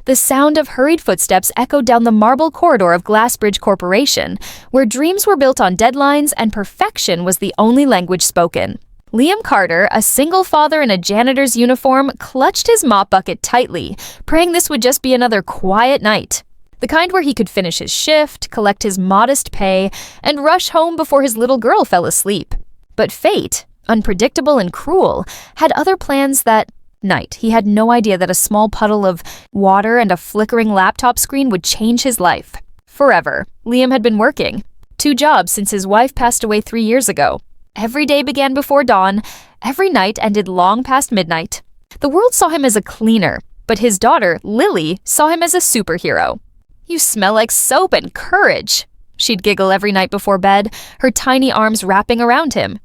The sound of hurried footsteps echoed down the marble corridor of Glassbridge Corporation, where dreams were built on deadlines and perfection was the only language spoken. Liam Carter, a single father in a janitor's uniform, clutched his mop bucket tightly, praying this would just be another quiet night. The kind where he could finish his shift, collect his modest pay, and rush home before his little girl fell asleep. But fate, unpredictable and cruel, had other plans that night. He had no idea that a small puddle of water and a flickering laptop screen would change his life. Forever, Liam had been working. 2 jobs since his wife passed away 3 years ago. Every day began before dawn. Every night ended long past midnight. The world saw him as a cleaner, but his daughter, Lily, saw him as a superhero. "You smell like soap and courage," she'd giggle every night before bed, her tiny arms wrapping around him.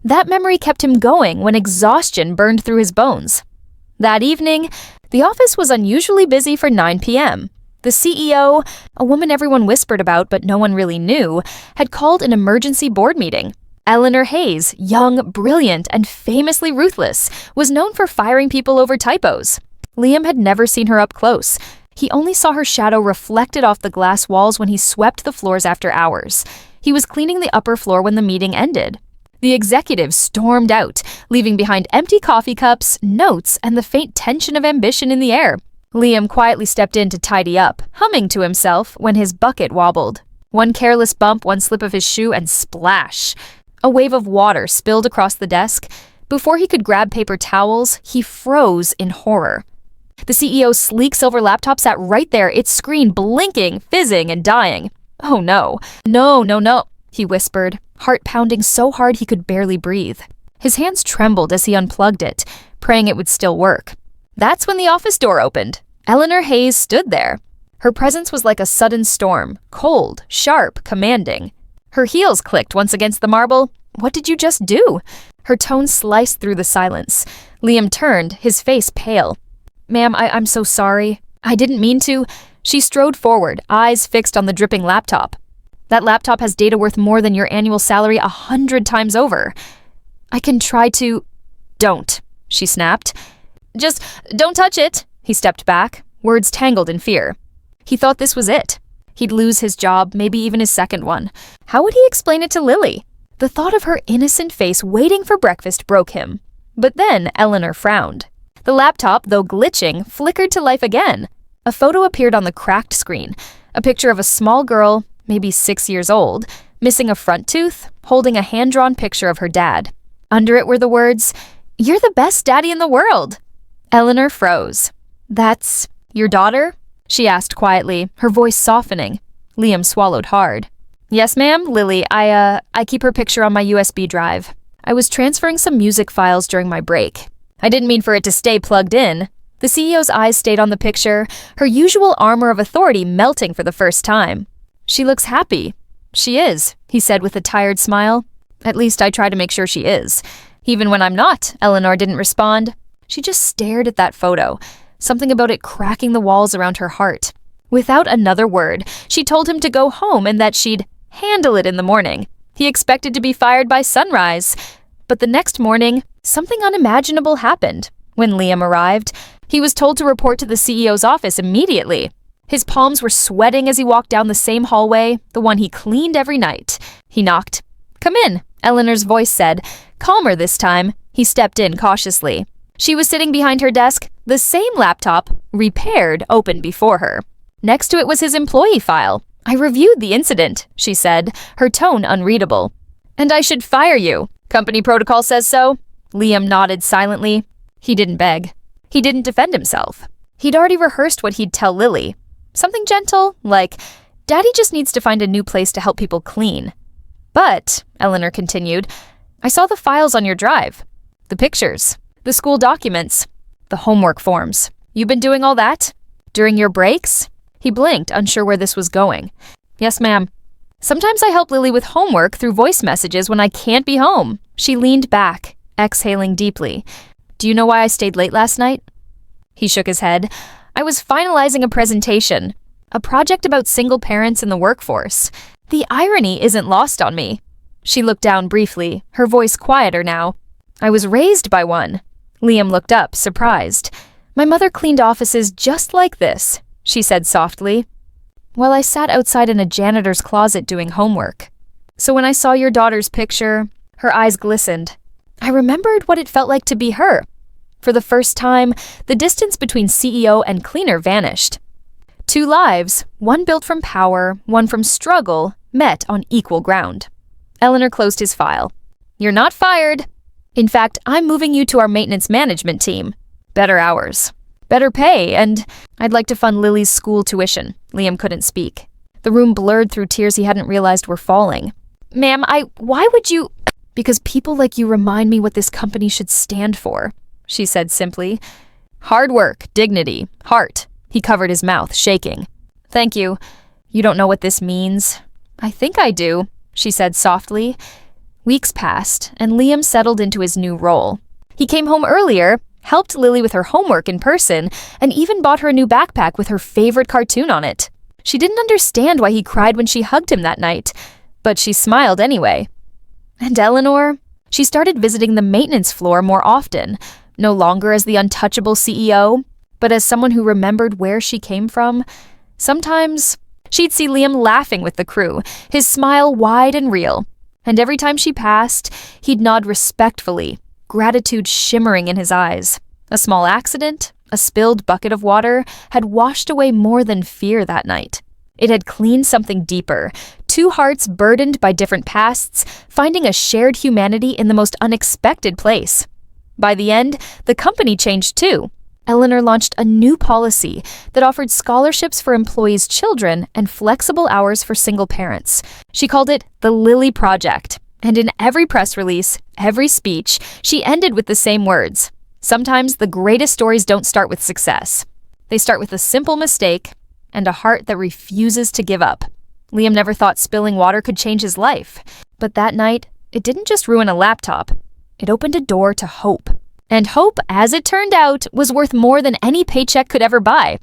That memory kept him going when exhaustion burned through his bones. That evening, the office was unusually busy for 9 p.m. The CEO, a woman everyone whispered about but no one really knew, had called an emergency board meeting. Eleanor Hayes, young, brilliant, and famously ruthless, was known for firing people over typos. Liam had never seen her up close. He only saw her shadow reflected off the glass walls when he swept the floors after hours. He was cleaning the upper floor when the meeting ended. The executives stormed out, leaving behind empty coffee cups, notes, and the faint tension of ambition in the air. Liam quietly stepped in to tidy up, humming to himself when his bucket wobbled. One careless bump, one slip of his shoe, and splash! A wave of water spilled across the desk. Before he could grab paper towels, he froze in horror. The CEO's sleek silver laptop sat right there, its screen blinking, fizzing, and dying. "Oh no, no," he whispered, heart pounding so hard he could barely breathe. His hands trembled as he unplugged it, praying it would still work. That's when the office door opened. Eleanor Hayes stood there. Her presence was like a sudden storm, cold, sharp, commanding. Her heels clicked once against the marble. "What did you just do?" Her tone sliced through the silence. Liam turned, his face pale. "Ma'am, I'm so sorry. I didn't mean to." She strode forward, eyes fixed on the dripping laptop. "That laptop has data worth more than your annual salary 100 times over. I can try to—" "Don't," she snapped. "Just don't touch it." He stepped back, words tangled in fear. He thought this was it. He'd lose his job, maybe even his second one. How would he explain it to Lily? The thought of her innocent face waiting for breakfast broke him. But then Eleanor frowned. The laptop, though glitching, flickered to life again. A photo appeared on the cracked screen, a picture of a small girl, maybe 6 years old, missing a front tooth, holding a hand-drawn picture of her dad. Under it were the words, "You're the best daddy in the world." Eleanor froze. "That's your daughter?" she asked quietly, her voice softening. Liam swallowed hard. "Yes, ma'am, Lily. I keep her picture on my USB drive. I was transferring some music files during my break. I didn't mean for it to stay plugged in." The CEO's eyes stayed on the picture, her usual armor of authority melting for the first time. "She looks happy." "She is," he said with a tired smile. "At least I try to make sure she is. Even when I'm not," Eleanor didn't respond. She just stared at that photo, something about it cracking the walls around her heart. Without another word, she told him to go home and that she'd handle it in the morning. He expected to be fired by sunrise. But the next morning, something unimaginable happened. When Liam arrived, he was told to report to the CEO's office immediately. His palms were sweating as he walked down the same hallway, the one he cleaned every night. He knocked. "Come in," Eleanor's voice said, calmer this time. He stepped in cautiously. She was sitting behind her desk, the same laptop, repaired, open before her. Next to it was his employee file. "I reviewed the incident," she said, her tone unreadable. "And I should fire you. Company protocol says so." Liam nodded silently. He didn't beg. He didn't defend himself. He'd already rehearsed what he'd tell Lily. Something gentle, like, "Daddy just needs to find a new place to help people clean." "But," Eleanor continued, "I saw the files on your drive. The pictures. The school documents. The homework forms. You've been doing all that? During your breaks?" He blinked, unsure where this was going. "Yes, ma'am. Sometimes I help Lily with homework through voice messages when I can't be home." She leaned back, exhaling deeply. "Do you know why I stayed late last night?" He shook his head. "I was finalizing a presentation. A project about single parents in the workforce. The irony isn't lost on me." She looked down briefly, her voice quieter now. "I was raised by one." Liam looked up, surprised. My mother cleaned offices just like this, she said softly, while I sat outside in a janitor's closet doing homework. So when I saw your daughter's picture, her eyes glistened. I remembered what it felt like to be her. For the first time, the distance between CEO and cleaner vanished. Two lives, one built from power, one from struggle, met on equal ground. Eleanor closed his file. You're not fired. In fact, I'm moving you to our maintenance management team. Better hours, better pay, and I'd like to fund Lily's school tuition. Liam couldn't speak. The room blurred through tears he hadn't realized were falling. Ma'am, why would you? Because people like you remind me what this company should stand for, she said simply. Hard work, dignity, heart. He covered his mouth, shaking. Thank you. You don't know what this means? I think I do, she said softly. Weeks passed, and Liam settled into his new role. He came home earlier, helped Lily with her homework in person, and even bought her a new backpack with her favorite cartoon on it. She didn't understand why he cried when she hugged him that night, but she smiled anyway. And Eleanor? She started visiting the maintenance floor more often, no longer as the untouchable CEO, but as someone who remembered where she came from. Sometimes she'd see Liam laughing with the crew, his smile wide and real. And every time she passed, he'd nod respectfully, gratitude shimmering in his eyes. A small accident, a spilled bucket of water, had washed away more than fear that night. It had cleaned something deeper, two hearts burdened by different pasts, finding a shared humanity in the most unexpected place. By the end, the company changed too. Eleanor launched a new policy that offered scholarships for employees' children and flexible hours for single parents. She called it the Lily Project. And in every press release, every speech, she ended with the same words. Sometimes the greatest stories don't start with success. They start with a simple mistake and a heart that refuses to give up. Liam never thought spilling water could change his life. But that night, it didn't just ruin a laptop. It opened a door to hope. And hope, as it turned out, was worth more than any paycheck could ever buy.